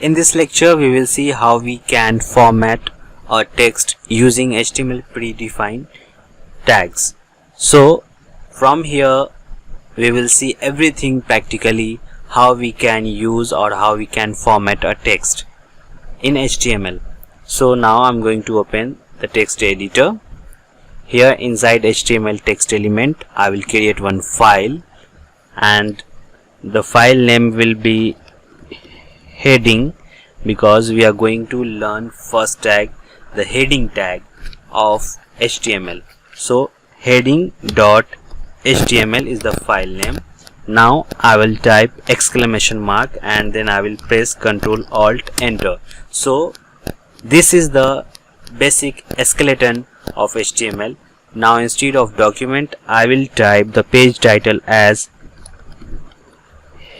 In this lecture, we will see how we can format a text using HTML predefined tags. So from here we will see everything practically, how we can use or how we can format a text in HTML. So now I'm going to open the text editor. Here inside HTML text element I will create one file, and the file name will be heading, because we are going to learn first tag, the heading tag of HTML. So heading.html is the file name. Now I will type exclamation mark and then I will press Ctrl Alt Enter. So this is the basic skeleton of HTML. Now instead of document I will type the page title as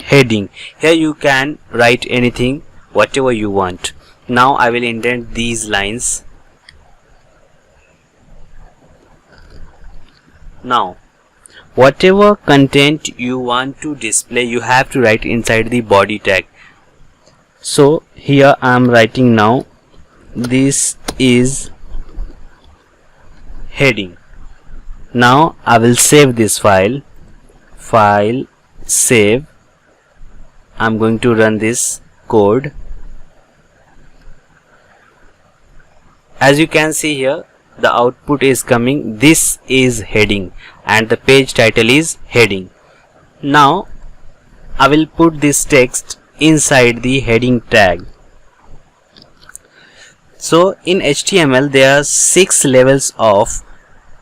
heading. Here you can write anything, whatever you want. Now I will indent these lines. Now whatever content you want to display, you have to write inside the body tag. So here I am writing now, this is heading. Now I will save this file, save. I'm going to run this code. As you can see here, the output is coming, this is heading and the page title is heading. Now I will put this text inside the heading tag. So in HTML there are 6 levels of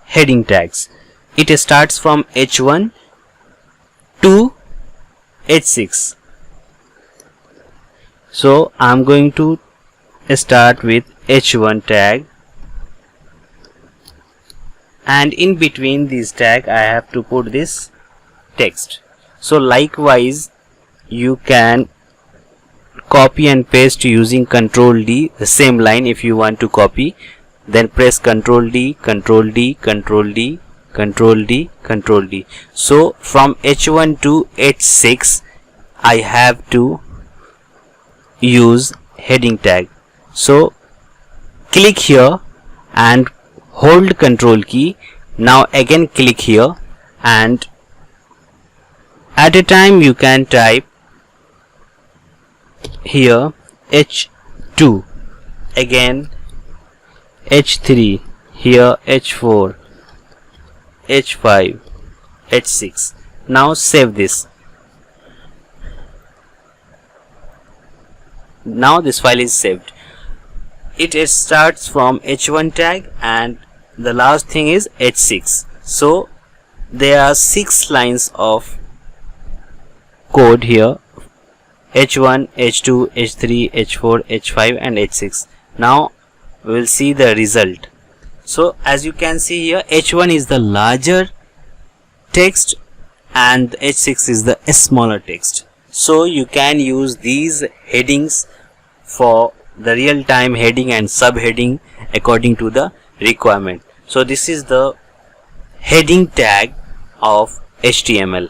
heading tags. It starts from H1 to H6. So I'm going to start with H1 tag, and in between this tag I have to put this text. So likewise you can copy and paste using Ctrl D, the same line. If you want to copy, then press Ctrl D, Ctrl D, Ctrl D, Ctrl D, Ctrl D. So from H1 to H6 I have to use heading tag. So click here and hold Ctrl key. Now again click here, and at a time you can type here H2, again H3, here H4, H5, H6. Now save this. Now this file is saved. It starts from H1 tag and the last thing is H6. So there are 6 lines of code here: H1, H2, H3, H4, H5 and H6. Now we will see the result. So as you can see here, H1 is the larger text and H6 is the smaller text. So you can use these headings for the real-time heading and subheading according to the requirement. So this is the heading tag of HTML.